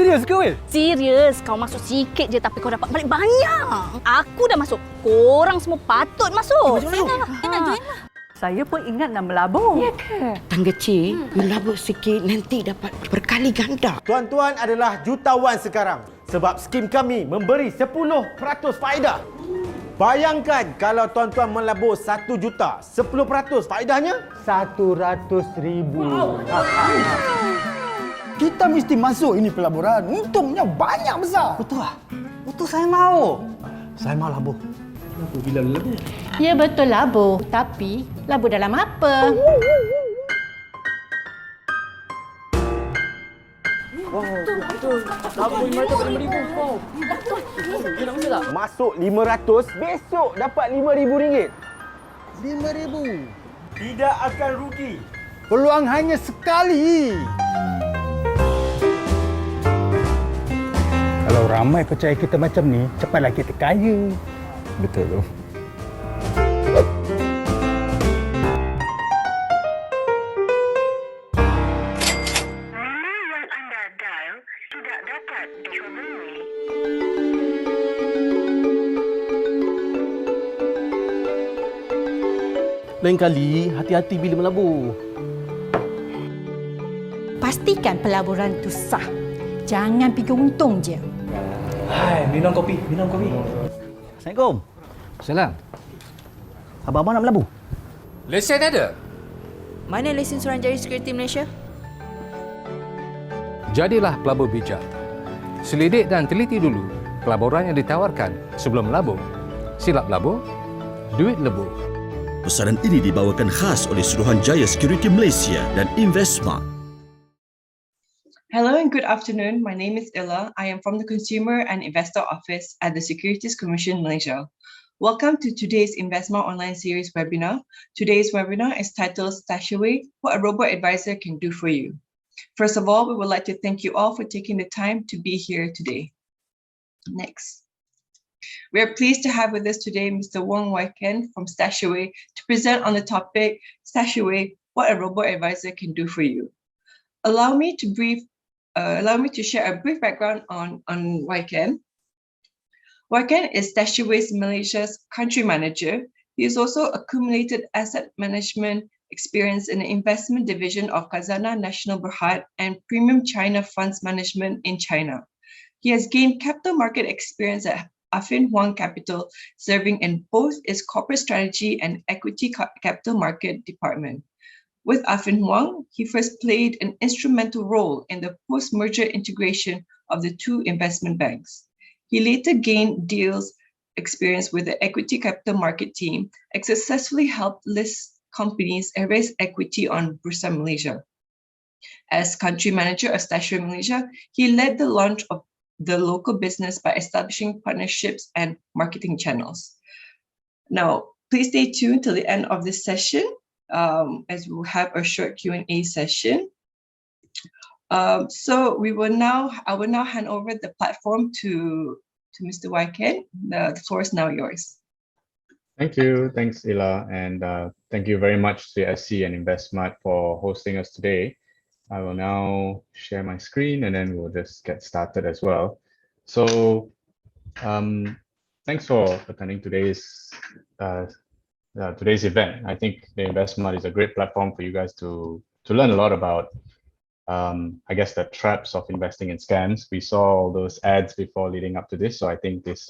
Serius ke, Wil? Serius, kau masuk sikit je tapi kau dapat balik banyak. Aku dah masuk. Korang semua patut masuk. Saya nak join lah. Saya pun ingat nak melabur. Ya ke? Tangga cik, melabur sikit nanti dapat berkali ganda. Tuan-tuan adalah jutawan sekarang sebab skim kami memberi 10% faedah. Bayangkan kalau tuan-tuan melabur 1 juta, 10% faedahnya 100,000. Kita mesti masuk ini pelaburan. Untungnya banyak besar. Betul lah. Betul, saya mau. Saya mau labur. Kenapa bila labur? Ya betul labur. Tapi labur dalam apa? Labur 500 5,000. masuk 500, besok dapat RM5,000. 5,000. Tidak akan rugi. Peluang hanya sekali. Kalau ramai percaya kita macam ni, cepatlah kita kaya. Betul tu. Yang anda dial tidak dapat dihubungi. Lain kali, hati-hati bila melabur. Pastikan pelaburan tu sah. Jangan fikir untung je. Hai, minum kopi. Assalamualaikum. Salam. Abang-abang nak melabur? Lesen ada? Mana lesen Suruhanjaya Security Malaysia? Jadilah pelabur bijak. Selidik dan teliti dulu pelaburan yang ditawarkan sebelum melabur. Silap labur, duit lebur. Pesanan ini dibawakan khas oleh Suruhanjaya Security Malaysia dan InvestSmart. Hello and good afternoon. My name is Ella. I am from the Consumer and Investor Office at the Securities Commission Malaysia. Welcome to today's InvestSmart Online Series webinar. Today's webinar is titled StashAway, What a Robo-Advisor Can Do For You. First of all, we would like to thank you all for taking the time to be here today. Next. We are pleased to have with us today Mr. Wong Wai Ken from StashAway to present on the topic StashAway, What a Robo-Advisor Can Do For You. Allow me to share a brief background on Wai Ken. Wai Ken is StashAway's Malaysia's country manager. He has also accumulated asset management experience in the investment division of Khazanah National Berhad and Premium China Funds Management in China. He has gained capital market experience at Affin Hwang Capital, serving in both its corporate strategy and equity capital market department. With Affin Hwang, he first played an instrumental role in the post-merger integration of the two investment banks. He later gained deals experience with the equity capital market team and successfully helped list companies and raise equity on Bursa Malaysia. As country manager of StashAway Malaysia, he led the launch of the local business by establishing partnerships and marketing channels. Now, please stay tuned till the end of this session as we will have a short Q&A session. I will now hand over the platform to Mr. Wai Ken. The floor is now yours. Thank you. Thanks, Ila. And thank you very much to SC and InvestSmart for hosting us today. I will now share my screen and then we'll just get started as well. So thanks for attending today's event. I think the InvestSmart is a great platform for you guys to learn a lot about, I guess, the traps of investing in scams. We saw all those ads before leading up to this. So I think this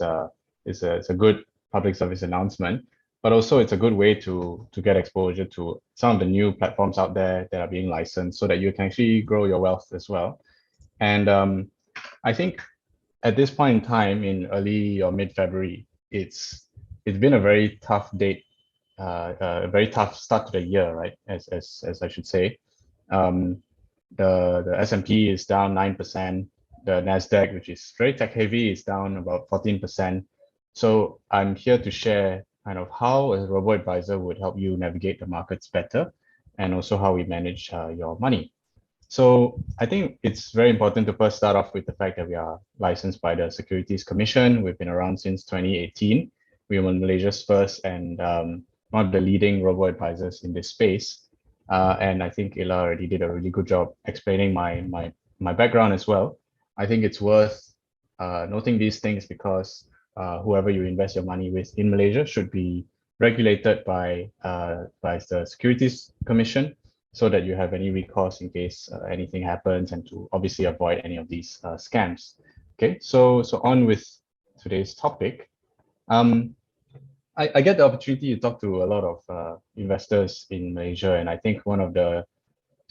is a good public service announcement, but also it's a good way to get exposure to some of the new platforms out there that are being licensed so that you can actually grow your wealth as well. And I think at this point in time, in early or mid-February, it's been a very tough date, a very tough start to the year, right? As I should say. The S&P is down 9%. The NASDAQ, which is very tech heavy, is down about 14%. So I'm here to share kind of how a robo-advisor would help you navigate the markets better, and also how we manage your money. So I think it's very important to first start off with the fact that we are licensed by the Securities Commission. We've been around since 2018. We were Malaysia's first and one of the leading robo-advisors in this space. And I think Ila already did a really good job explaining my background as well. I think it's worth noting these things because whoever you invest your money with in Malaysia should be regulated by the Securities Commission so that you have any recourse in case anything happens and to obviously avoid any of these scams. Okay, so on with today's topic. I get the opportunity to talk to a lot of investors in Malaysia, and I think one of the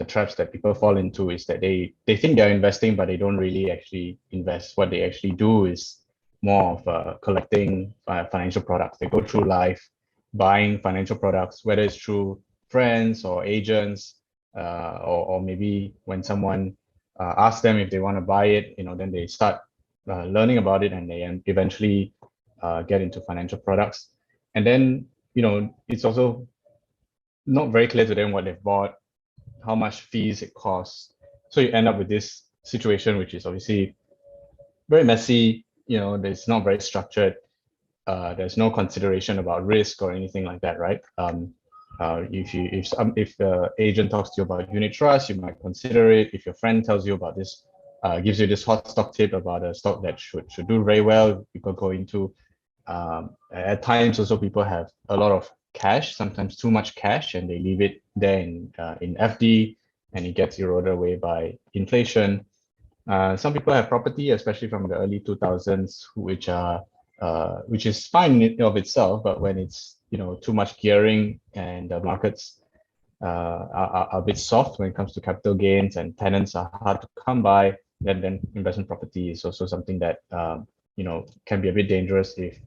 traps that people fall into is that they think they're investing, but they don't really actually invest. What they actually do is more of collecting financial products. They go through life buying financial products, whether it's through friends or agents, or maybe when someone asks them if they want to buy it, then they start learning about it and they eventually get into financial products. And then, it's also not very clear to them what they've bought, how much fees it costs. So you end up with this situation, which is obviously very messy. It's not very structured. There's no consideration about risk or anything like that, right? If the agent talks to you about unit trust, you might consider it. If your friend tells you about this, gives you this hot stock tip about a stock that should do very well, people go into. At times, also people have a lot of cash, sometimes too much cash, and they leave it there in FD, and it gets eroded away by inflation. Some people have property, especially from the early 2000s, which is fine in of itself, but when it's too much gearing and the markets are a bit soft when it comes to capital gains and tenants are hard to come by, then investment property is also something that can be a bit dangerous if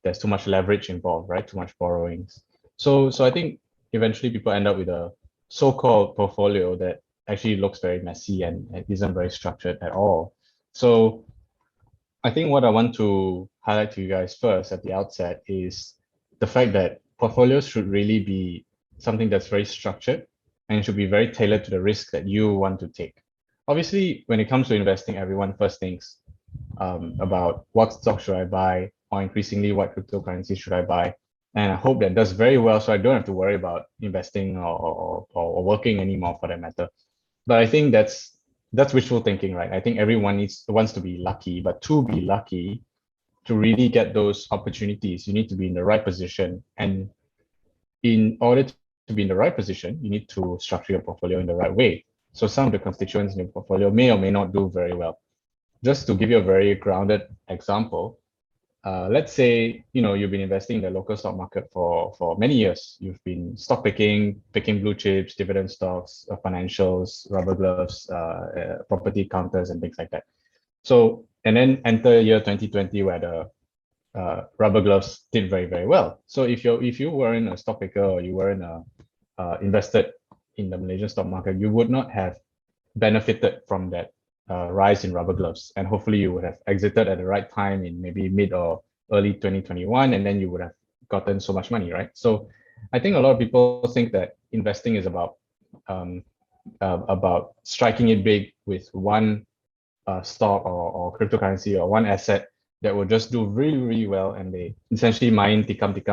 there's too much leverage involved, right? Too much borrowings. So I think eventually people end up with a so-called portfolio that actually looks very messy and isn't very structured at all. So I think what I want to highlight to you guys first at the outset is the fact that portfolios should really be something that's very structured and should be very tailored to the risk that you want to take. Obviously, when it comes to investing, everyone first thinks about what stock should I buy, or increasingly what cryptocurrency should I buy. And I hope that does very well so I don't have to worry about investing or working anymore for that matter. But I think that's wishful thinking, right? I think everyone wants to be lucky, but to be lucky, to really get those opportunities, you need to be in the right position. And in order to be in the right position, you need to structure your portfolio in the right way. So some of the constituents in your portfolio may or may not do very well. Just to give you a very grounded example, let's say you've been investing in the local stock market for many years. You've been stock picking blue chips, dividend stocks, financials, rubber gloves, property counters, and things like that. So and then enter year 2020 where the rubber gloves did very, very well. So if you weren't a stock picker or you weren't invested in the Malaysian stock market, you would not have benefited from that rise in rubber gloves, and hopefully you would have exited at the right time in maybe mid or early 2021, and then you would have gotten so much money, right? So I think a lot of people think that investing is about striking it big with one stock or cryptocurrency or one asset that will just do really, really well, and they essentially mine tikam,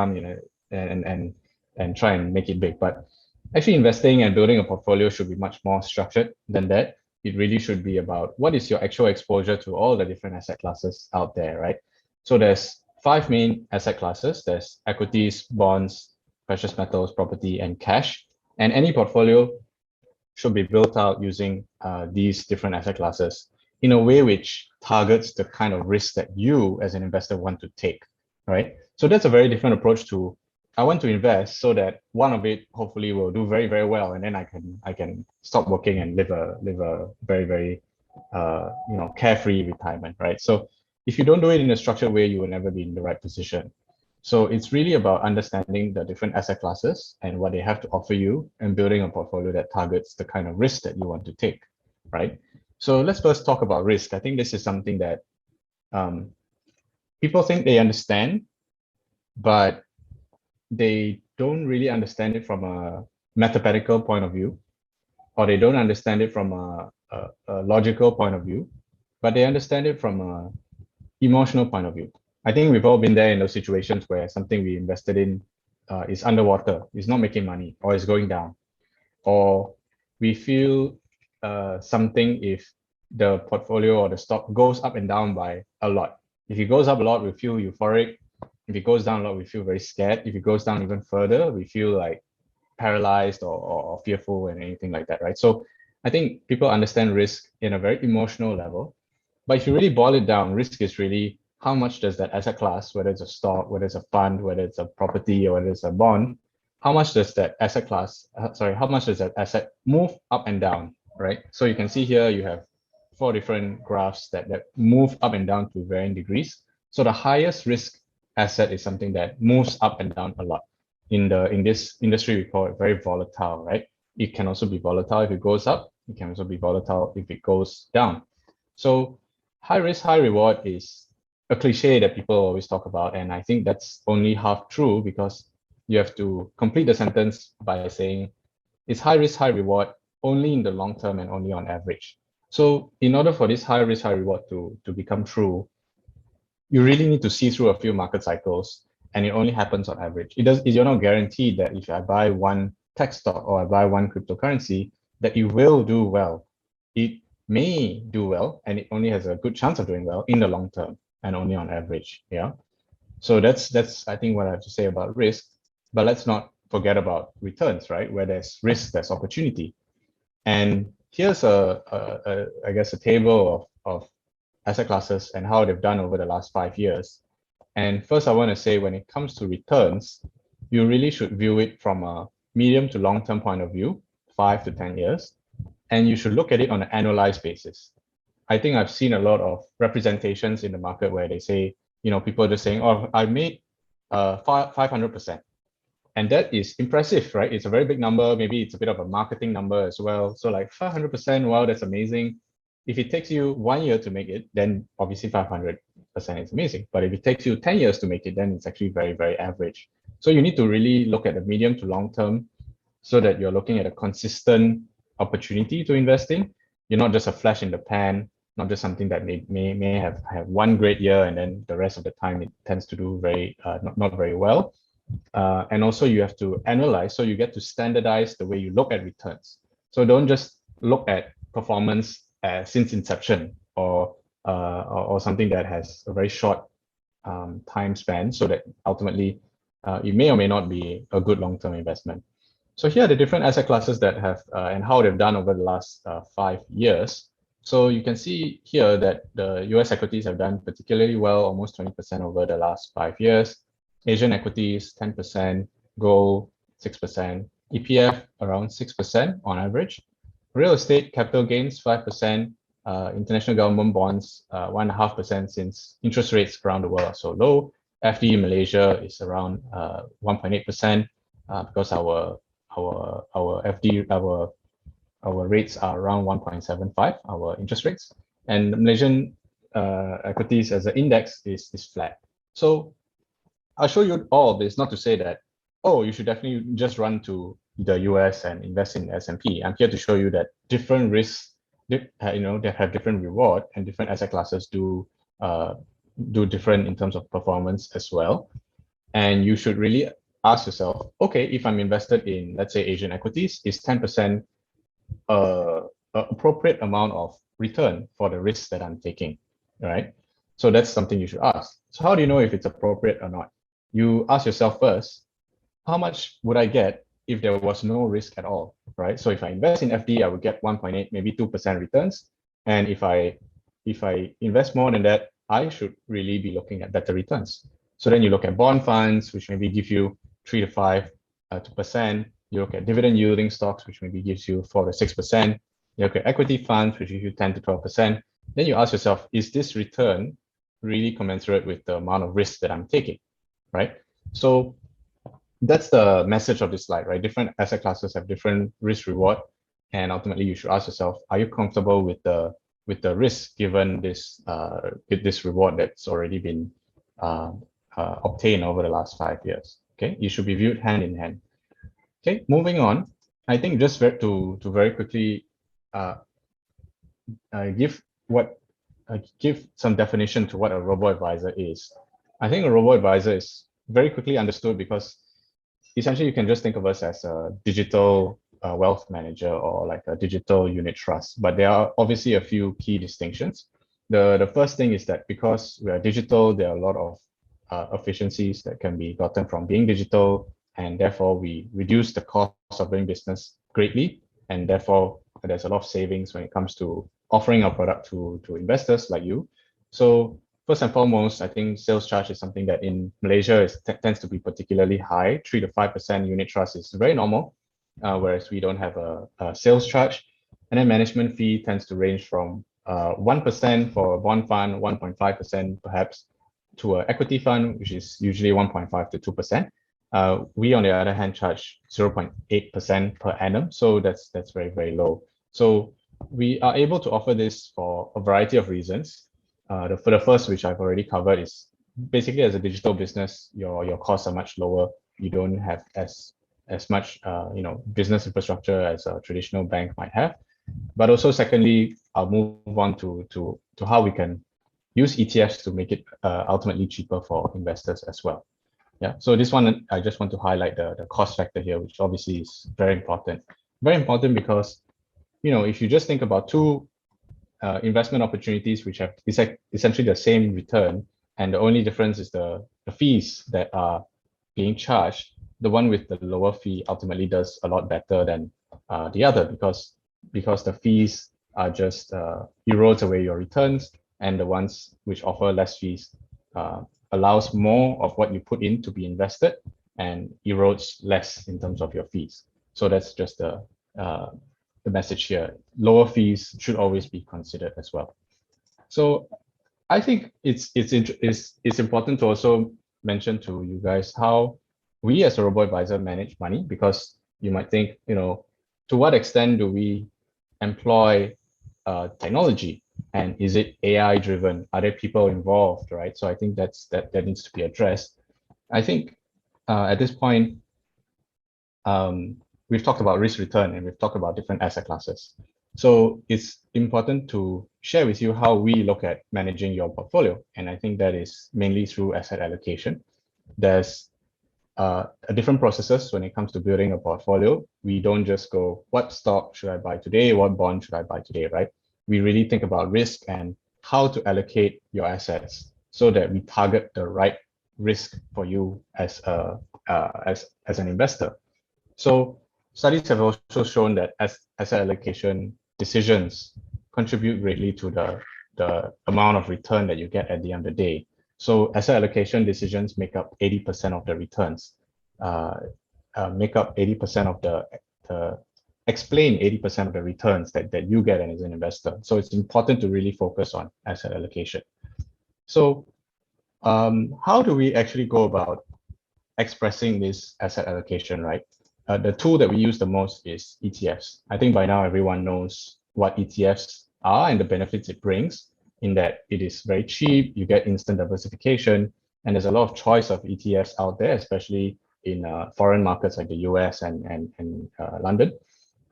and try and make it big. But actually, investing and building a portfolio should be much more structured than that. It really should be about what is your actual exposure to all the different asset classes out there, right? So there's 5 main asset classes. There's equities, bonds, precious metals, property, and cash. And any portfolio should be built out using these different asset classes in a way which targets the kind of risk that you as an investor want to take, right? So that's a very different approach to I want to invest so that one of it hopefully will do very, very well, and then I can stop working and live a very, very carefree retirement, right? So if you don't do it in a structured way, you will never be in the right position. So it's really about understanding the different asset classes and what they have to offer you, and building a portfolio that targets the kind of risk that you want to take, right? So let's first talk about risk. I think this is something that people think they understand, but they don't really understand it from a mathematical point of view, or they don't understand it from a logical point of view, but they understand it from a emotional point of view. I think we've all been there in those situations where something we invested in is underwater, is not making money, or is going down, or we feel something if the portfolio or the stock goes up and down by a lot. If it goes up a lot, we feel euphoric. If it goes down a lot, we feel very scared. If it goes down even further, we feel like paralyzed or fearful and anything like that, right? So I think people understand risk in a very emotional level. But if you really boil it down, risk is really how much does that asset class, whether it's a stock, whether it's a fund, whether it's a property, or whether it's a bond, how much does that asset class, how much does that asset move up and down, right? So you can see here you have 4 different graphs that move up and down to varying degrees. So the highest risk asset is something that moves up and down a lot. In this industry, we call it very volatile, right? It can also be volatile if it goes up. It can also be volatile if it goes down. So high risk, high reward is a cliche that people always talk about. And I think that's only half true, because you have to complete the sentence by saying it's high risk, high reward only in the long term and only on average. So in order for this high risk, high reward to become true, you really need to see through a few market cycles, and it only happens on average. You're not guaranteed that if I buy one tech stock or I buy one cryptocurrency, that you will do well. It may do well, and it only has a good chance of doing well in the long term and only on average. Yeah. So that's I think what I have to say about risk. But let's not forget about returns, right? Where there's risk, there's opportunity. And here's I guess a table of asset classes and how they've done over the last 5 years. And first, I want to say when it comes to returns, you really should view it from a medium to long-term point of view, 5 to 10 years. And you should look at it on an annualized basis. I think I've seen a lot of representations in the market where they say, people are just saying, oh, I made 500%. And that is impressive, right? It's a very big number. Maybe it's a bit of a marketing number as well. So like 500%, wow, that's amazing. If it takes you 1 year to make it, then obviously 500% is amazing. But if it takes you 10 years to make it, then it's actually very, very average. So you need to really look at the medium to long term so that you're looking at a consistent opportunity to invest in. You're not just a flash in the pan, not just something that may have one great year and then the rest of the time it tends to do not very well. And also you have to analyze, so you get to standardize the way you look at returns. So don't just look at performance since inception or something that has a very short time span, so that ultimately it may or may not be a good long-term investment. So here are the different asset classes that have and how they've done over the last 5 years. So you can see here that the US equities have done particularly well, almost 20% over the last 5 years. Asian equities, 10%, gold, 6%, EPF, around 6% on average. Real estate, capital gains, 5%, international government bonds, 1.5% since interest rates around the world are so low. FD in Malaysia is around 1.8% because our FD, our rates are around 1.75, our interest rates. And Malaysian equities as an index is flat. So I'll show you all of this, not to say that, oh, you should definitely just run to the US and invest in S&P. I'm here to show you that different risks, that have different reward, and different asset classes do different in terms of performance as well. And you should really ask yourself, okay, if I'm invested in, let's say, Asian equities, is 10% appropriate amount of return for the risks that I'm taking, right? So that's something you should ask. So how do you know if it's appropriate or not? You ask yourself first, how much would I get if there was no risk at all, right? So if I invest in FD, I would get 1.8, maybe 2% returns. And if I invest more than that, I should really be looking at better returns. So then you look at bond funds, which maybe give you 3 to 5 2%. You look at dividend yielding stocks, which maybe gives you 4 to 6%. You look at equity funds, which gives you 10 to 12%. Then you ask yourself, is this return really commensurate with the amount of risk that I'm taking, right? So that's the message of this slide, right? Different asset classes have different risk reward, and ultimately you should ask yourself, are you comfortable with the risk given this reward that's already been obtained over the last 5 years? Okay, you should be viewed hand in hand. Okay, moving on. I think just to very quickly give some definition to what a robo-advisor is. I think a robo-advisor is very quickly understood because essentially you can just think of us as a digital wealth manager or like a digital unit trust. But there are obviously a few key distinctions. The first thing is that because we are digital, there are a lot of efficiencies that can be gotten from being digital, and therefore we reduce the cost of doing business greatly, and therefore there's a lot of savings when it comes to offering our product to investors like you. So first and foremost, I think sales charge is something that in Malaysia tends to be particularly high. 3 to 5% unit trust is very normal, whereas we don't have a sales charge. And then management fee tends to range from 1% for a bond fund, 1.5% perhaps, to an equity fund, which is usually 1.5 to 2%. We, on the other hand, charge 0.8% per annum. So that's very, very low. So we are able to offer this for a variety of reasons. For the first, which I've already covered, is basically as a digital business, your costs are much lower. You don't have as much business infrastructure as a traditional bank might have. But also, secondly, I'll move on to how we can use ETFs to make it ultimately cheaper for investors as well. Yeah. So this one, I just want to highlight the cost factor here, which obviously is very important. Very important because, if you just think about two investment opportunities which have essentially the same return, and the only difference is the fees that are being charged, the one with the lower fee ultimately does a lot better than the other because the fees are just erodes away your returns, and the ones which offer less fees allows more of what you put in to be invested and erodes less in terms of your fees. So that's just the message here. Lower fees should always be considered as well. So I think it's important to also mention to you guys how we as a Roboadvisor manage money, because you might think, to what extent do we employ technology, and is it AI driven? Are there people involved, right? So I think that needs to be addressed. I think at this point, we've talked about risk return and we've talked about different asset classes. So it's important to share with you how we look at managing your portfolio. And I think that is mainly through asset allocation. There's different processes when it comes to building a portfolio. We don't just go, what stock should I buy today? What bond should I buy today, right? We really think about risk and how to allocate your assets so that we target the right risk for you as an investor. So studies have also shown that asset allocation decisions contribute greatly to the amount of return that you get at the end of the day. So asset allocation decisions make up 80% of the returns, explain 80% of the returns that you get as an investor. So it's important to really focus on asset allocation. So how do we actually go about expressing this asset allocation, right? The tool that we use the most is ETFs. I think by now everyone knows what ETFs are and the benefits it brings, in that it is very cheap, you get instant diversification, and there's a lot of choice of ETFs out there, especially in foreign markets like the US and London.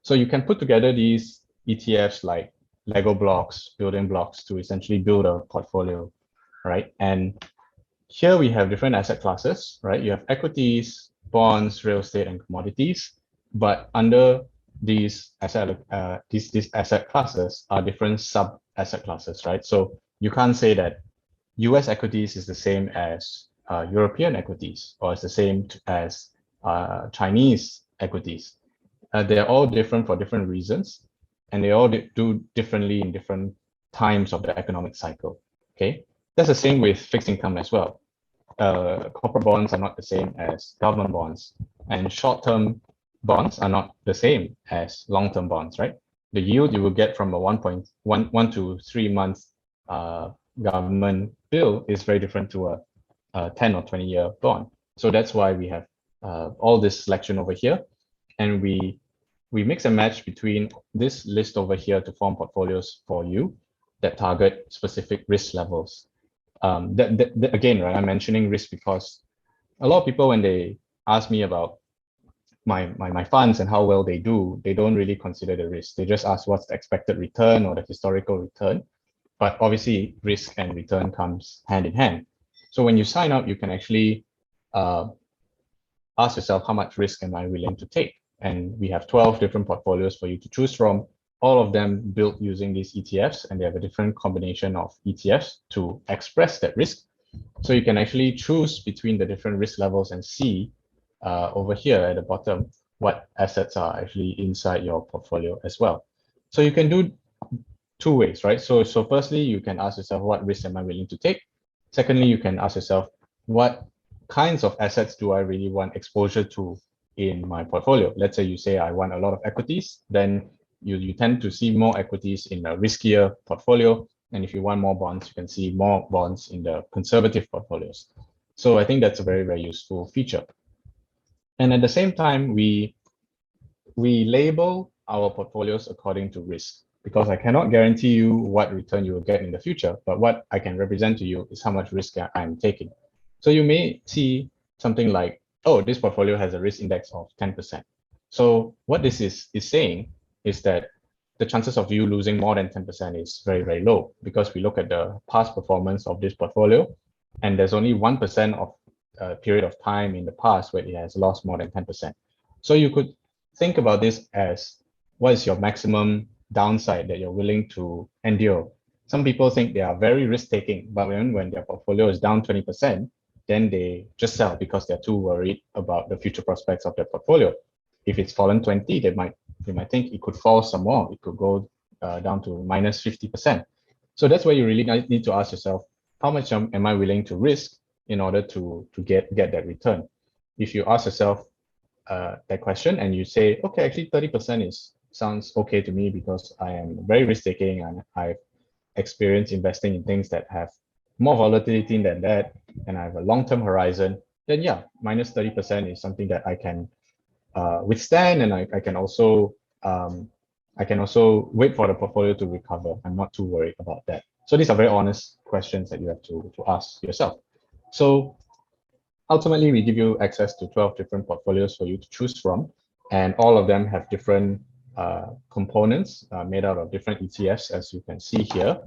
So you can put together these ETFs like Lego blocks, building blocks, to essentially build a portfolio, right? And here we have different asset classes, right? You have equities, bonds, real estate, and commodities. But under these asset classes are different sub asset classes, right? So you can't say that US equities is the same as European equities, or it's the same as Chinese equities. They're all different for different reasons, and they all do differently in different times of the economic cycle. Okay, that's the same with fixed income as well. Corporate bonds are not the same as government bonds, and short-term bonds are not the same as long-term bonds, right? The yield you will get from a 1 to 3 month government bill is very different to a 10 or 20-year bond. So that's why we have all this selection over here, and we mix and match between this list over here to form portfolios for you that target specific risk levels. Again, right, I'm mentioning risk because a lot of people, when they ask me about my funds and how well they do, they don't really consider the risk. They just ask what's the expected return or the historical return. But obviously, risk and return comes hand in hand. So when you sign up, you can actually ask yourself, how much risk am I willing to take? And we have 12 different portfolios for you to choose from, all of them built using these ETFs, and they have a different combination of ETFs to express that risk. So you can actually choose between the different risk levels and see over here at the bottom what assets are actually inside your portfolio as well. So you can do two ways, right? So firstly, you can ask yourself, what risk am I willing to take? Secondly, you can ask yourself, what kinds of assets do I really want exposure to in my portfolio? Let's say you say, I want a lot of equities, then you tend to see more equities in a riskier portfolio. And if you want more bonds, you can see more bonds in the conservative portfolios. So I think that's a very, very useful feature. And at the same time, we label our portfolios according to risk, because I cannot guarantee you what return you will get in the future, but what I can represent to you is how much risk I'm taking. So you may see something like, oh, this portfolio has a risk index of 10%. So what this is saying is that the chances of you losing more than 10% is very, very low, because we look at the past performance of this portfolio, and there's only 1% of a period of time in the past where it has lost more than 10%. So you could think about this as, what is your maximum downside that you're willing to endure? Some people think they are very risk-taking, but when their portfolio is down 20%, then they just sell because they're too worried about the future prospects of their portfolio. If it's fallen 20, they might think it could fall some more. It could go down to minus 50%. So that's where you really need to ask yourself, how much am I willing to risk in order to get that return? If you ask yourself that question and you say, okay, actually 30% sounds okay to me because I am very risk-taking and I've experienced investing in things that have more volatility than that, and I have a long-term horizon, then yeah, minus 30% is something that I can withstand, and I can also wait for the portfolio to recover. I'm not too worried about that. So these are very honest questions that you have to ask yourself. So ultimately, we give you access to 12 different portfolios for you to choose from, and all of them have different components made out of different ETFs, as you can see here,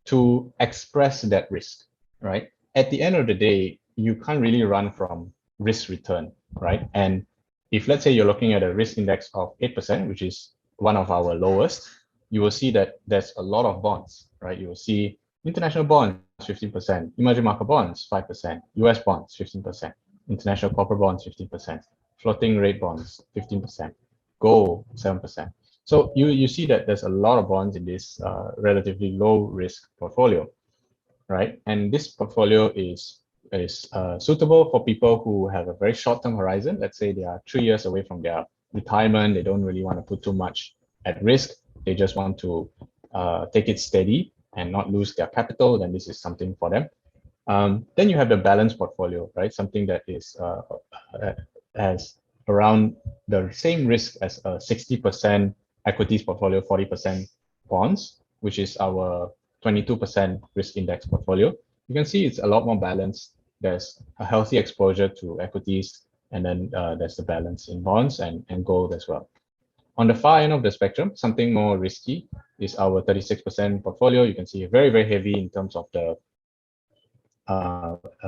to express that risk, right? At the end of the day, you can't really run from risk return, right? And if let's say you're looking at a risk index of 8%, which is one of our lowest, you will see that there's a lot of bonds, right? You will see international bonds, 15%, emerging market bonds, 5%, US bonds, 15%, international corporate bonds, 15%, floating rate bonds, 15%, gold, 7%. So you see that there's a lot of bonds in this relatively low risk portfolio, right? And this portfolio is suitable for people who have a very short-term horizon. Let's say they are 3 years away from their retirement. They don't really want to put too much at risk. They just want to take it steady and not lose their capital. Then this is something for them. Then you have the balanced portfolio, right? Something that is has around the same risk as a 60% equities portfolio, 40% bonds, which is our 22% risk index portfolio. You can see it's a lot more balanced. There's a healthy exposure to equities, and then there's the balance in bonds and gold as well. On the far end of the spectrum, something more risky is our 36% portfolio. You can see very, very heavy in terms of the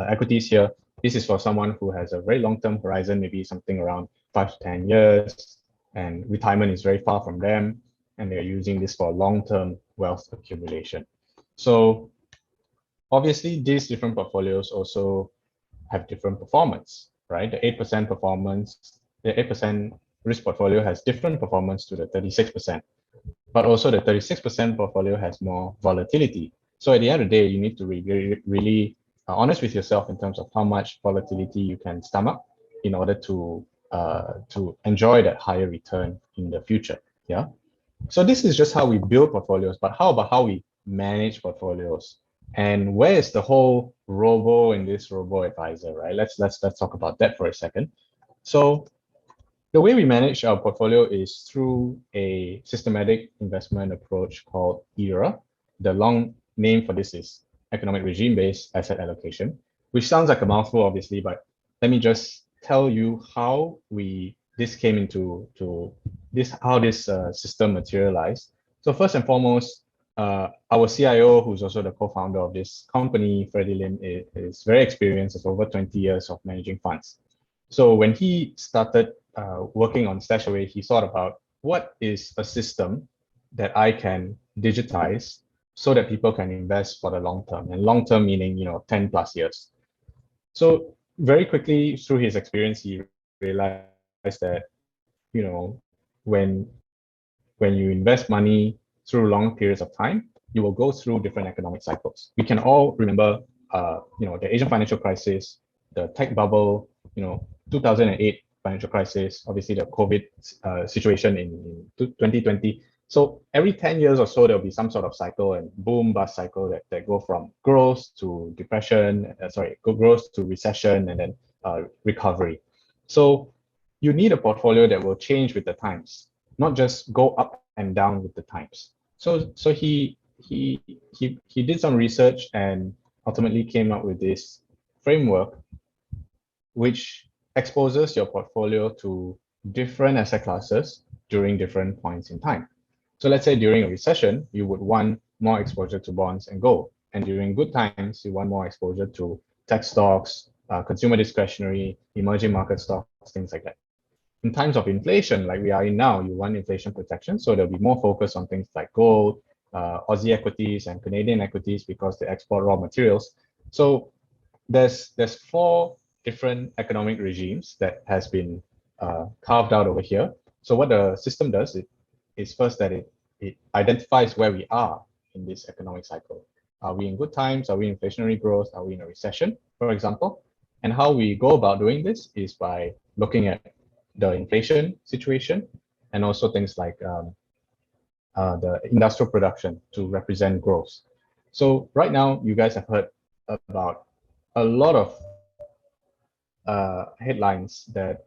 equities here. This is for someone who has a very long-term horizon, maybe something around 5 to 10 years, and retirement is very far from them, and they're using this for long-term wealth accumulation. So obviously, these different portfolios also have different performance, right? The 8% performance, the 8% risk portfolio has different performance to the 36%, but also the 36% portfolio has more volatility. So at the end of the day, you need to be really honest with yourself in terms of how much volatility you can stomach in order to enjoy that higher return in the future. Yeah. So this is just how we build portfolios, but how about how we manage portfolios? And where is the whole robo in this Roboadvisor, right? Let's talk about that for a second. So the way we manage our portfolio is through a systematic investment approach called ERA. The long name for this is Economic Regime-Based Asset Allocation, which sounds like a mouthful, obviously, but let me just tell you how this came into how this system materialized. So first and foremost, our CIO, who's also the co-founder of this company, Freddie Lim, is very experienced, has over 20 years of managing funds. So when he started working on StashAway, he thought about what is a system that I can digitize so that people can invest for the long term, and long term meaning 10 plus years. So very quickly through his experience, he realized that when you invest money through long periods of time, you will go through different economic cycles. We can all remember, the Asian financial crisis, the tech bubble, 2008 financial crisis, obviously the COVID situation in 2020. So every 10 years or so, there'll be some sort of cycle and boom bust cycle that go from growth to depression, growth to recession, and then recovery. So you need a portfolio that will change with the times, not just go up and down with the times. So he did some research and ultimately came up with this framework which exposes your portfolio to different asset classes during different points in time. So let's say during a recession, you would want more exposure to bonds and gold. And during good times, you want more exposure to tech stocks, consumer discretionary, emerging market stocks, things like that. In times of inflation, like we are in now, you want inflation protection. So there'll be more focus on things like gold, Aussie equities and Canadian equities because they export raw materials. So there's 4 different economic regimes that has been carved out over here. So what the system does is first that it identifies where we are in this economic cycle. Are we in good times? Are we in inflationary growth? Are we in a recession, for example? And how we go about doing this is by looking at the inflation situation and also things like the industrial production to represent growth. So right now, you guys have heard about a lot of headlines that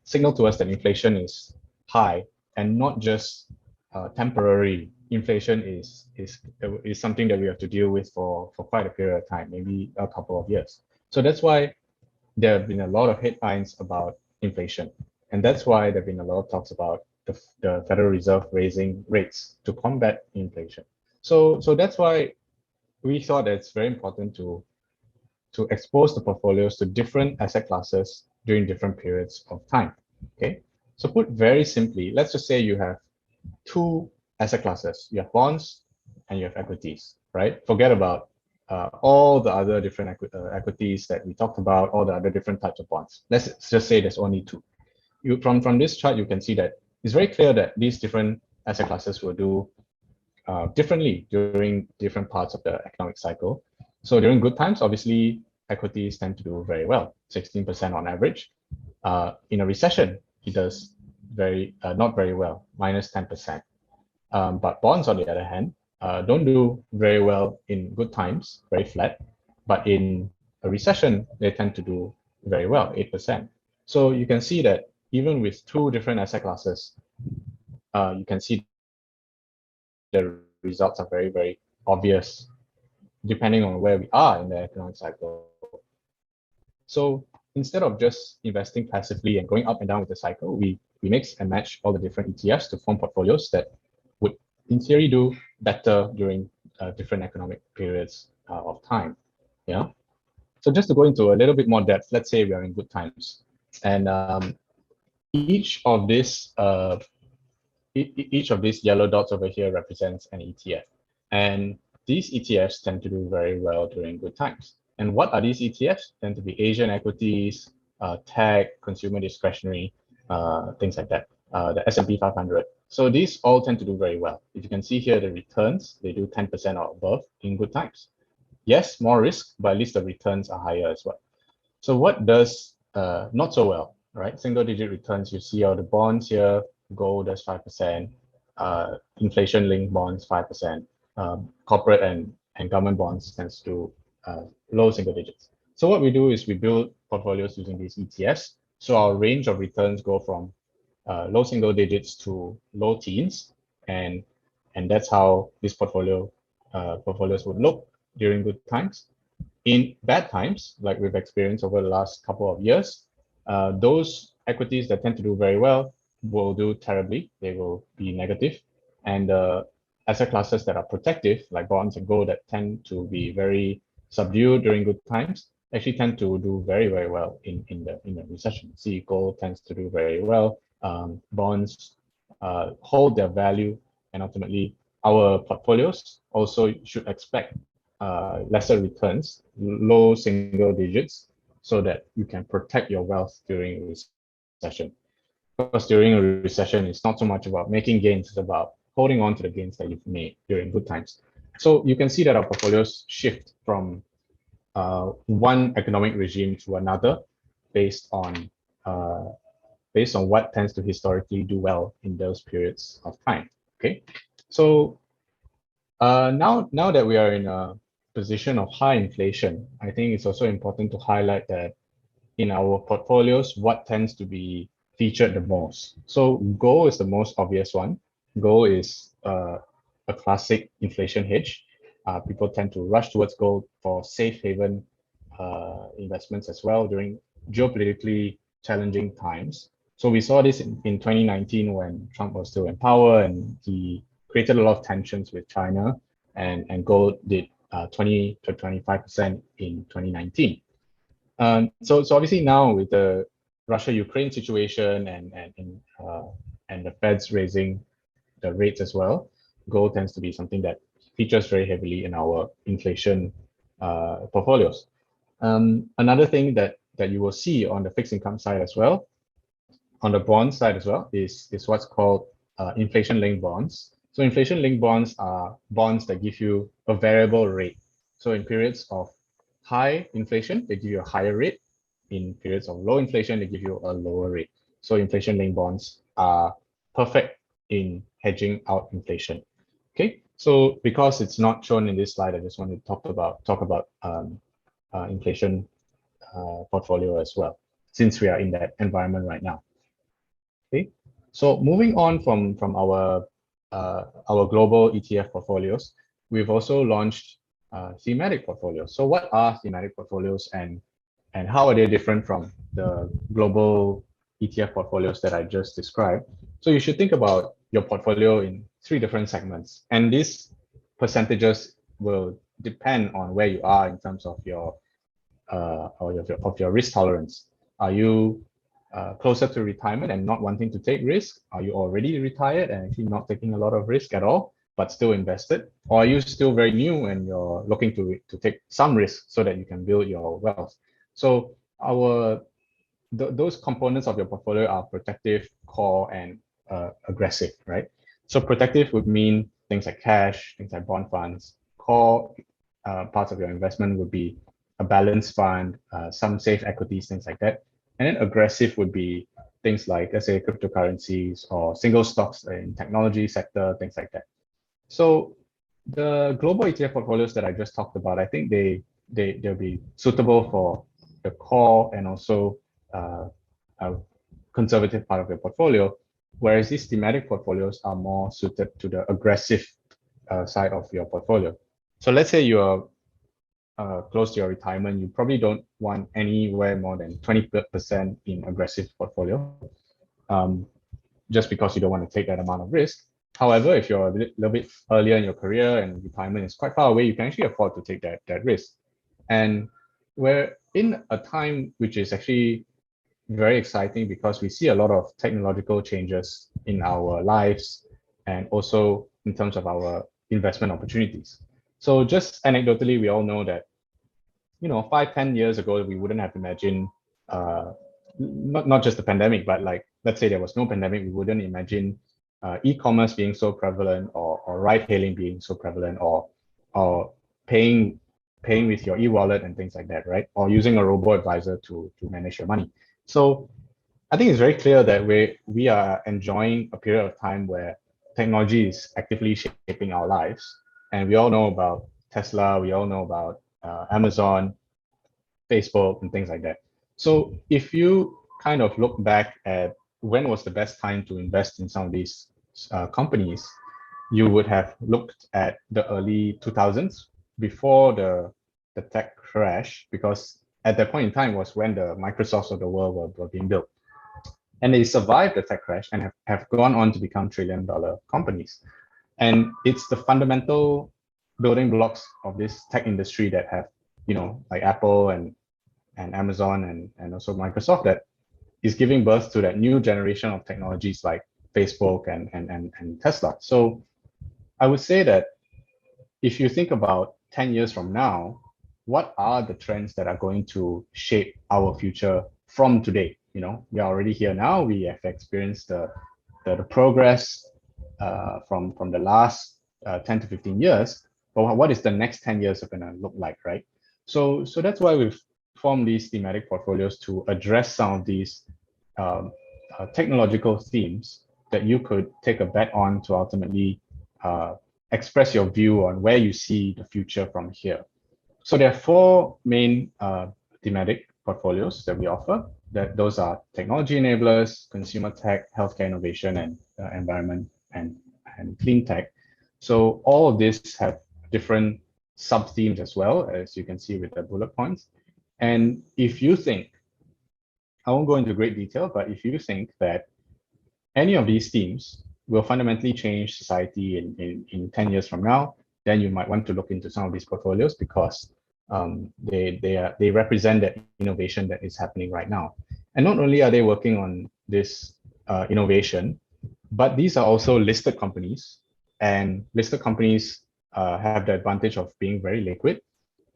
signal to us that inflation is high and not just temporary. Inflation is something that we have to deal with for quite a period of time, maybe a couple of years. So that's why there have been a lot of headlines about inflation, and that's why there have been a lot of talks about the Federal Reserve raising rates to combat inflation. So that's why we thought that it's very important to expose the portfolios to different asset classes during different periods of time. Okay, so put very simply, let's just say you have 2 asset classes. You have bonds and you have equities, right? Forget about all the other different equities that we talked about, all the other different types of bonds. Let's just say there's only 2. From this chart, you can see that it's very clear that these different asset classes will do differently during different parts of the economic cycle. So during good times, obviously, equities tend to do very well, 16% on average. In a recession, it does not very well, minus 10%. But bonds, on the other hand, don't do very well in good times, very flat. But in a recession, they tend to do very well, 8%. So you can see that even with 2 different asset classes, you can see the results are very, very obvious depending on where we are in the economic cycle. So instead of just investing passively and going up and down with the cycle, we mix and match all the different ETFs to form portfolios that would, in theory, do better during different economic periods of time. Yeah. So just to go into a little bit more depth, let's say we are in good times, and each of these yellow dots over here represents an ETF, and these ETFs tend to do very well during good times. And what are these ETFs? Tend to be Asian equities, tech, consumer discretionary, things like that. The S&P 500. So these all tend to do very well. If you can see here, the returns, they do 10% or above in good times. Yes, more risk, but at least the returns are higher as well. So what does not so well, right? Single-digit returns, you see all the bonds here, gold does 5%, inflation-linked bonds 5%, corporate and government bonds tends to low single digits. So what we do is we build portfolios using these ETFs. So our range of returns go from low single digits to low teens, and that's how this portfolios would look during good times. In bad times, like we've experienced over the last couple of years, those equities that tend to do very well will do terribly. They will be negative, and asset classes that are protective, like bonds and gold, that tend to be very subdued during good times, actually tend to do very, very well in the recession. See, gold tends to do very well. Bonds hold their value, and ultimately our portfolios also should expect lesser returns, low single digits, so that you can protect your wealth during a recession. Because during a recession, it's not so much about making gains, it's about holding on to the gains that you've made during good times. So you can see that our portfolios shift from one economic regime to another based on what tends to historically do well in those periods of time. Okay, so now that we are in a position of high inflation, I think it's also important to highlight that in our portfolios, what tends to be featured the most. So gold is the most obvious one. Gold is a classic inflation hedge. People tend to rush towards gold for safe haven investments as well during geopolitically challenging times. So we saw this in 2019 when Trump was still in power and he created a lot of tensions with China, and gold did 20 to 25% in 2019. So obviously now with the Russia-Ukraine situation and the Fed's raising the rates as well, gold tends to be something that features very heavily in our inflation portfolios. Another thing that you will see on the fixed income side as well, on the bond side as well, is what's called inflation-linked bonds. So inflation-linked bonds are bonds that give you a variable rate. So in periods of high inflation, they give you a higher rate. In periods of low inflation, they give you a lower rate. So inflation-linked bonds are perfect in hedging out inflation. Okay, so because it's not shown in this slide, I just want to talk about inflation portfolio as well, since we are in that environment right now. Okay, so moving on from our global ETF portfolios, we've also launched thematic portfolios. So what are thematic portfolios, and how are they different from the global ETF portfolios that I just described? So you should think about your portfolio in 3 different segments, and these percentages will depend on where you are in terms of your risk tolerance. Are you closer to retirement and not wanting to take risk? Are you already retired and actually not taking a lot of risk at all, but still invested? Or are you still very new and you're looking to take some risk so that you can build your wealth? So those components of your portfolio are protective, core, and aggressive, right? So protective would mean things like cash, things like bond funds. Core parts of your investment would be a balanced fund, some safe equities, things like that. And then aggressive would be things like, let's say, cryptocurrencies or single stocks in technology sector, things like that. So the global ETF portfolios that I just talked about, I think they'll be suitable for the core and also a conservative part of your portfolio, whereas these thematic portfolios are more suited to the aggressive side of your portfolio. So let's say you're close to your retirement, you probably don't want anywhere more than 20% in aggressive portfolio, just because you don't want to take that amount of risk. However, if you're a little bit earlier in your career and retirement is quite far away, you can actually afford to take that risk. And we're in a time which is actually very exciting because we see a lot of technological changes in our lives and also in terms of our investment opportunities. So just anecdotally, we all know that, 5-10 years ago, we wouldn't have imagined, not just the pandemic, but like, let's say there was no pandemic, we wouldn't imagine e-commerce being so prevalent, or ride-hailing being so prevalent, or paying with your e-wallet and things like that, right? Or using a Roboadvisor to manage your money. So I think it's very clear that we are enjoying a period of time where technology is actively shaping our lives. And we all know about Tesla, we all know about Amazon, Facebook, and things like that. So if you kind of look back at when was the best time to invest in some of these companies, you would have looked at the early 2000s before the tech crash, because at that point in time was when the Microsofts of the world were being built. And they survived the tech crash and have gone on to become trillion-dollar companies. And it's the fundamental building blocks of this tech industry that have, like Apple and and Amazon and also Microsoft that is giving birth to that new generation of technologies like Facebook and Tesla. So I would say that if you think about 10 years from now, what are the trends that are going to shape our future from today? You know, we are already here now. We have experienced the progress from the last 10 to 15 years. But what is the next 10 years going to look like, right? So that's why we've formed these thematic portfolios to address some of these technological themes that you could take a bet on to ultimately express your view on where you see the future from here. So there are four main thematic portfolios that we offer. Those are technology enablers, consumer tech, healthcare innovation, and environment and clean tech. So all of these have different sub-themes as well, as you can see with the bullet points. And if you think, I won't go into great detail, but if you think that any of these themes will fundamentally change society in 10 years from now, then you might want to look into some of these portfolios because they represent that innovation that is happening right now. And not only are they working on this innovation, but these are also listed companies, and listed companies have the advantage of being very liquid.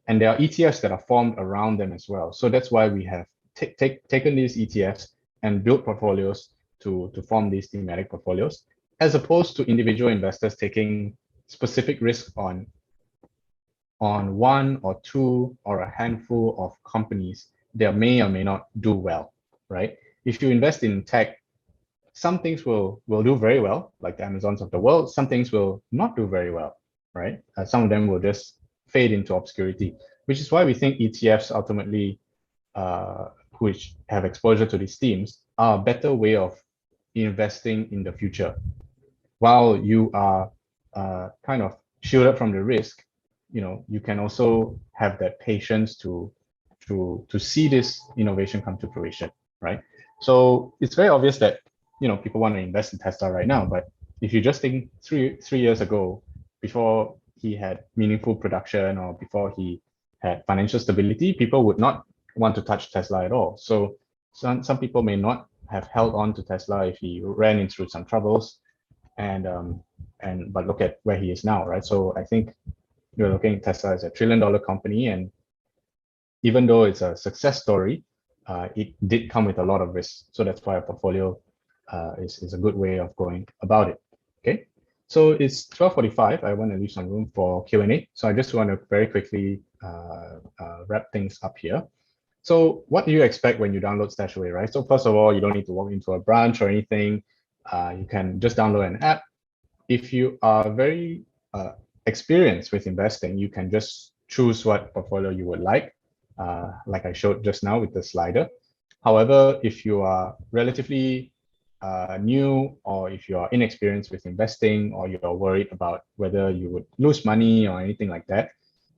And there are ETFs that are formed around them as well. So that's why we have taken these ETFs and built portfolios to form these thematic portfolios, as opposed to individual investors taking specific risk on one or two or a handful of companies that may or may not do well, right? If you invest in tech, some things will do very well, like the Amazons of the world. Some things will not do very well, right? Some of them will just fade into obscurity, which is why we think ETFs ultimately, which have exposure to these themes, are a better way of investing in the future. While you are kind of shielded from the risk, you know, you can also have that patience to see this innovation come to fruition, right? So it's very obvious that, you know, people want to invest in Tesla right now, but if you just think three years ago, before he had meaningful production or before he had financial stability, people would not want to touch Tesla at all. So some people may not have held on to Tesla if he ran into some troubles, but look at where he is now, right? So I think you're looking at Tesla as a $1 trillion company, and even though it's a success story, it did come with a lot of risk. So that's why a portfolio is a good way of going about it. Okay, so it's 12:45. I want to leave some room for Q&A. So I just want to very quickly wrap things up here. So what do you expect when you download StashAway, right? So first of all, you don't need to walk into a branch or anything. You can just download an app. If you are very experienced with investing, you can just choose what portfolio you would like I showed just now with the slider. However, if you are relatively new, or if you are inexperienced with investing, or you're worried about whether you would lose money or anything like that,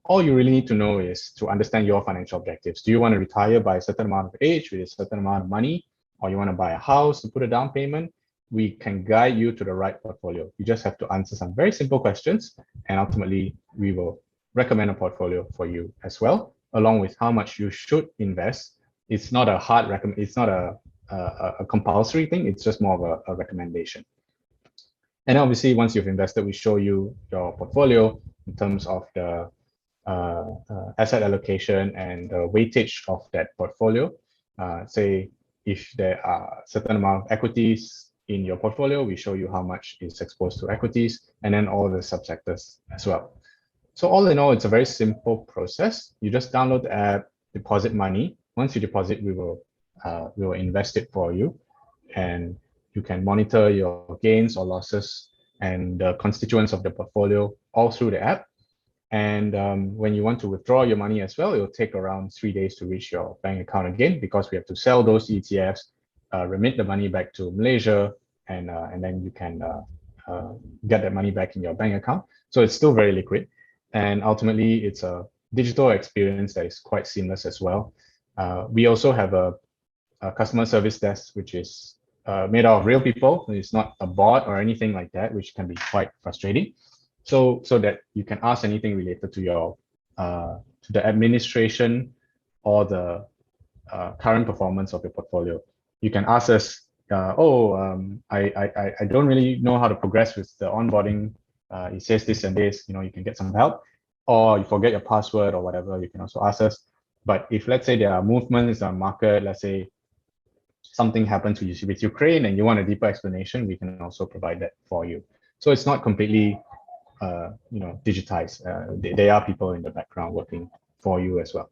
all you really need to know is to understand your financial objectives. Do you want to retire by a certain amount of age with a certain amount of money, or you want to buy a house and put a down payment? We can guide you to the right portfolio. You just have to answer some very simple questions, and ultimately we will recommend a portfolio for you as well, along with how much you should invest. It's not a hard recommend. It's not a compulsory thing. It's just more of a recommendation. And obviously, once you've invested, we show you your portfolio in terms of the asset allocation and the weightage of that portfolio. Say if there are a certain amount of equities in your portfolio, we show you how much is exposed to equities, and then all the subsectors as well. So all in all, it's a very simple process. You just download the app, deposit money. Once you deposit, we will invest it for you, and you can monitor your gains or losses and the constituents of the portfolio all through the app. And when you want to withdraw your money as well, it will take around 3 days to reach your bank account again, because we have to sell those ETFs, remit the money back to Malaysia, and then you can get that money back in your bank account. So it's still very liquid, and ultimately it's a digital experience that is quite seamless as well. We also have a customer service desk, which is made out of real people. It's not a bot or anything like that, which can be quite frustrating. So that you can ask anything related to your to the administration or the current performance of your portfolio. You can ask us, I don't really know how to progress with the onboarding. It says this and this, you can get some help, or you forget your password or whatever, you can also ask us. But if let's say there are movements in the market, let's say something happened to you with Ukraine and you want a deeper explanation, we can also provide that for you. So it's not completely digitized. There are people in the background working for you as well.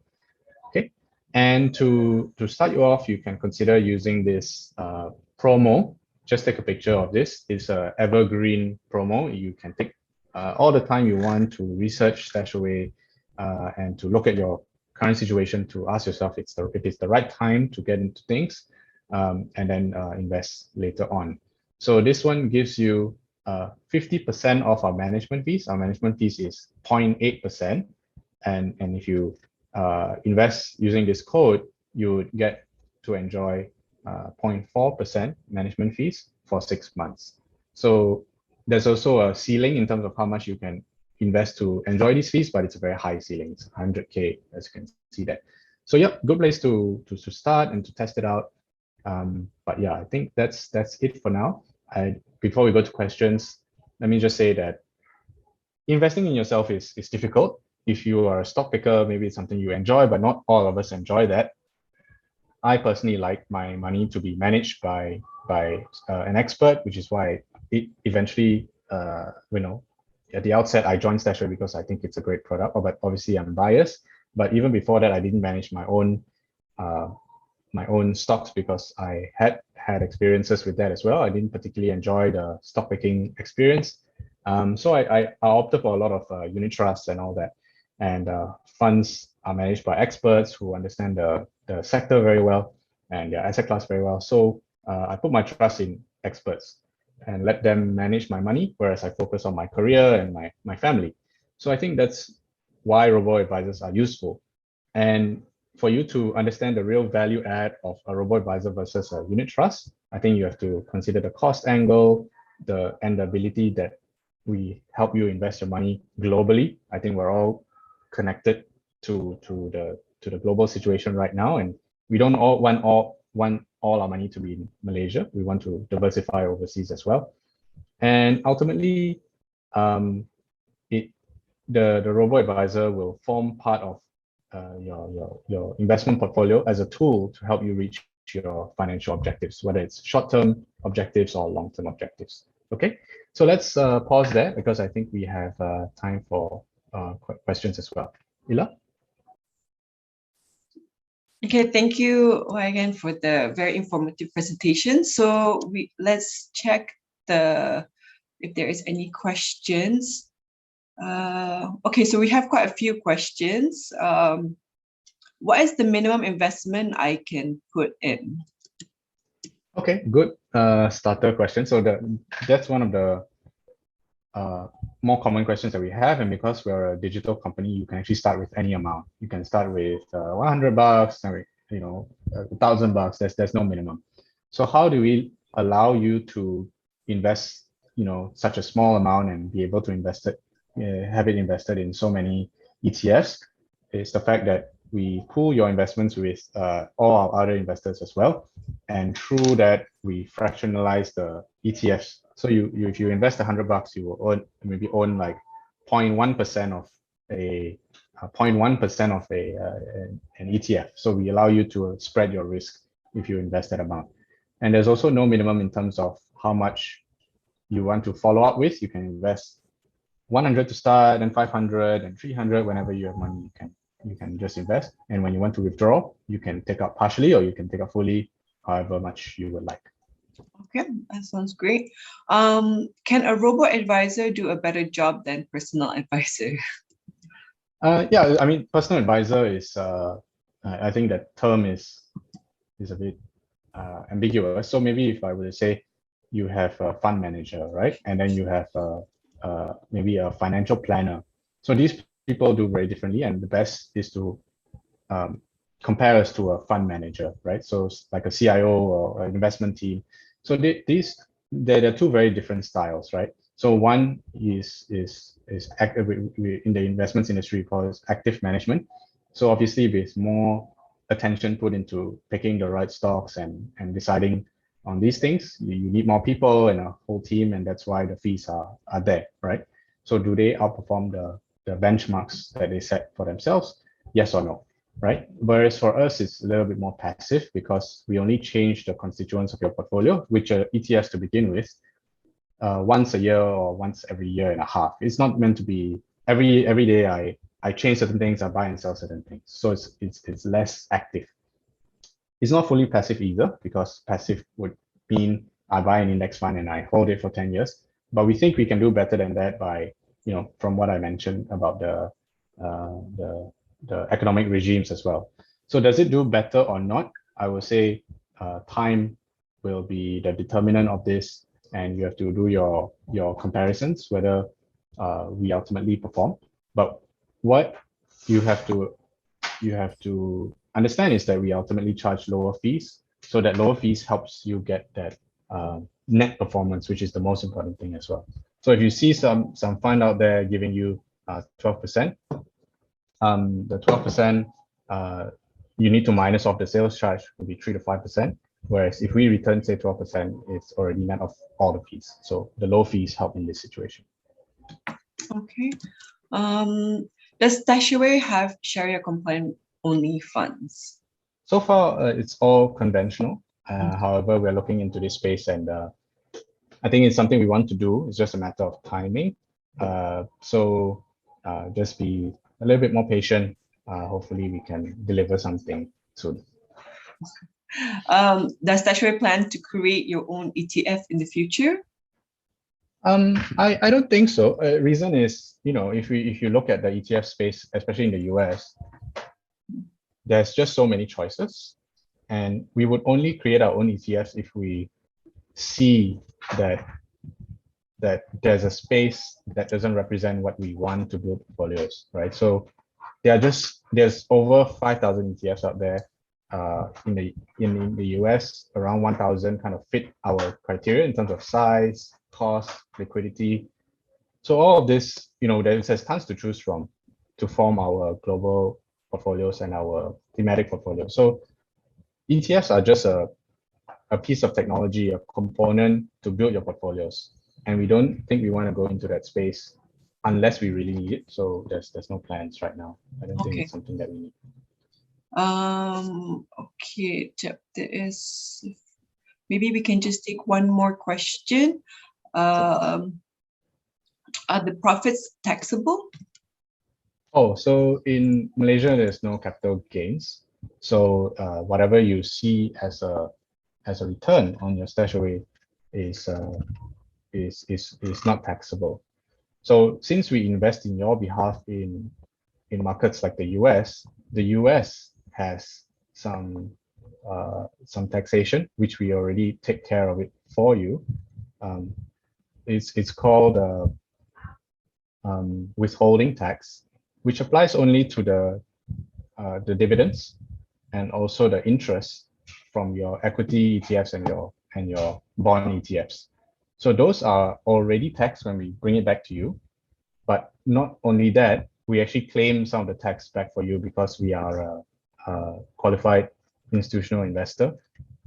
Okay. And to start you off, you can consider using this promo. Just take a picture of this. It's an evergreen promo. You can take all the time you want to research StashAway and to look at your current situation, to ask yourself if it's the right time to get into things, and then invest later on. So this one gives you 50% of our management fees. Our management fees is 0.8%. And if you invest using this code, you would get to enjoy 0.4% management fees for 6 months. So there's also a ceiling in terms of how much you can invest to enjoy these fees, but it's a very high ceiling. It's 100K, as you can see that. So yeah, good place to start and to test it out. But yeah, I think that's it for now. Before we go to questions, let me just say that investing in yourself is difficult. If you are a stock picker, maybe it's something you enjoy, but not all of us enjoy that. I personally like my money to be managed by an expert, which is why it eventually, at the outset, I joined StashAway because I think it's a great product. But obviously, I'm biased. But even before that, I didn't manage my own stocks because I had experiences with that as well. I didn't particularly enjoy the stock picking experience. So I opted for a lot of unit trusts and all that. And funds are managed by experts who understand the sector very well and their asset class very well. So I put my trust in experts and let them manage my money, whereas I focus on my career and my family. So I think that's why robo-advisors are useful. And for you to understand the real value add of a robo-advisor versus a unit trust, I think you have to consider the cost angle, and the ability that we help you invest your money globally. I think we're all connected to the global situation right now, and we don't all want all our money to be in Malaysia. We want to diversify overseas as well. And ultimately, the robo-advisor will form part of your investment portfolio as a tool to help you reach your financial objectives, whether it's short-term objectives or long-term objectives. Okay, so let's pause there because I think we have time for questions as well. Ila? Okay, thank you again for the very informative presentation. So let's check if there is any questions. Okay, so we have quite a few questions. What is the minimum investment I can put in? Okay, good starter question. So that's one of the more common questions that we have, and because we're a digital company, you can actually start with any amount. You can start with $100, $1,000. There's no minimum. So how do we allow you to invest, such a small amount and be able to invest it, have it invested in so many ETFs? It's the fact that we pool your investments with all our other investors as well, and through that we fractionalize the ETFs. So if you invest $100, you will maybe own like 0.1% of an ETF. So we allow you to spread your risk if you invest that amount. And there's also no minimum in terms of how much you want to follow up with. You can invest 100 to start, and 500 and 300. Whenever you have money, you can just invest. And when you want to withdraw, you can take out partially or you can take out fully, however much you would like. Okay, that sounds great. Can a robo-advisor do a better job than personal advisor? Yeah, I mean, personal advisor is, I think that term is a bit ambiguous. So maybe if I were to say you have a fund manager, right? And then you have maybe a financial planner. So these people do very differently, and the best is to compare us to a fund manager, right? So like a CIO or an investment team. So there are two very different styles, right? So one is active in the investments industry, we call it active management. So obviously with more attention put into picking the right stocks and deciding on these things. You need more people and a whole team, and that's why the fees are there, right? So do they outperform the benchmarks that they set for themselves? Yes or no, right? Whereas for us, it's a little bit more passive because we only change the constituents of your portfolio, which are ETFs to begin with, once a year or once every year and a half. It's not meant to be every day I change certain things, I buy and sell certain things. So it's less active. It's not fully passive either, because passive would mean I buy an index fund and I hold it for 10 years. But we think we can do better than that by, from what I mentioned about the economic regimes as well. So does it do better or not? I would say time will be the determinant of this, and you have to do your comparisons whether we ultimately perform. But what you have to understand is that we ultimately charge lower fees, so that lower fees helps you get that net performance, which is the most important thing as well. So if you see some fund out there giving you 12%, the 12% you need to minus off the sales charge will be 3 to 5%. Whereas if we return, say 12%, it's already net of all the fees. So the low fees help in this situation. Okay. Does StashAway have Sharia compliant only funds? So far, it's all conventional. However, we're looking into this space, and I think it's something we want to do. It's just a matter of timing. So just be a little bit more patient. Hopefully, we can deliver something soon. Does StashAway plan to create your own ETF in the future? I don't think so. Reason is, if you look at the ETF space, especially in the US, there's just so many choices, and we would only create our own ETFs if we see that there's a space that doesn't represent what we want to build portfolios, right? So there's over 5,000 ETFs out there. In the US, around 1,000 kind of fit our criteria in terms of size, cost, liquidity. So all of this, there's tons to choose from to form our global portfolios and our thematic portfolio. So ETFs are just a piece of technology, a component to build your portfolios. And we don't think we want to go into that space unless we really need it. So there's no plans right now. I don't think it's something that we need. Okay, there is, maybe we can just take one more question. Are the profits taxable? Oh, so in Malaysia, there's no capital gains. So whatever you see as a return on your StashAway is not taxable. So since we invest in your behalf in markets like the US has some taxation, which we already take care of it for you. It's called withholding tax, which applies only to the dividends and also the interest from your equity ETFs and your bond ETFs. So those are already taxed when we bring it back to you. But not only that, we actually claim some of the tax back for you because we are a qualified institutional investor.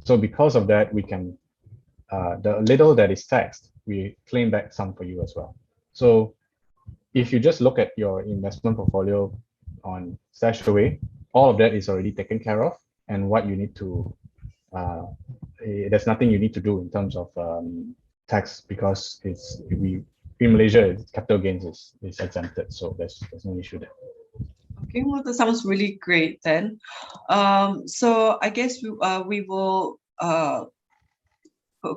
So because of that, we can, the little that is taxed, we claim back some for you as well. So if you just look at your investment portfolio on StashAway, all of that is already taken care of. And what you need to, there's nothing you need to do in terms of tax, because in Malaysia, capital gains is exempted. So there's no issue there. Okay, well, that sounds really great then. So I guess we will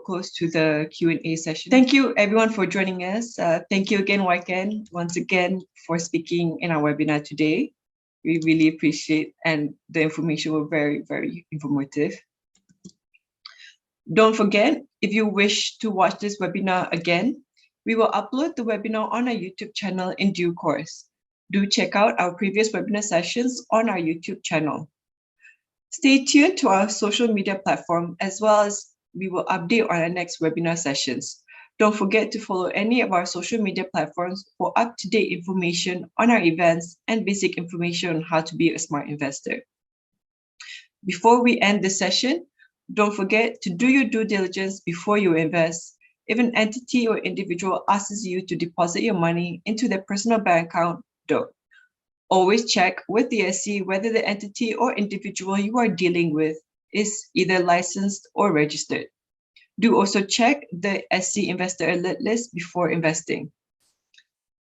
close to the Q&A session. Thank you everyone for joining us. Thank you again, Waiken, once again for speaking in our webinar today. We really appreciate, and the information was very, very informative. Don't forget, if you wish to watch this webinar again, we will upload the webinar on our YouTube channel in due course. Do check out our previous webinar sessions on our YouTube channel. Stay tuned to our social media platform, as well as we will update on our next webinar sessions. Don't forget to follow any of our social media platforms for up-to-date information on our events and basic information on how to be a smart investor. Before we end this session, don't forget to do your due diligence before you invest. If an entity or individual asks you to deposit your money into their personal bank account, don't. Always check with the SC whether the entity or individual you are dealing with is either licensed or registered. Do also check the SC Investor Alert list before investing.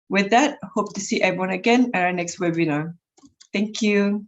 With that, hope to see everyone again at our next webinar. Thank you.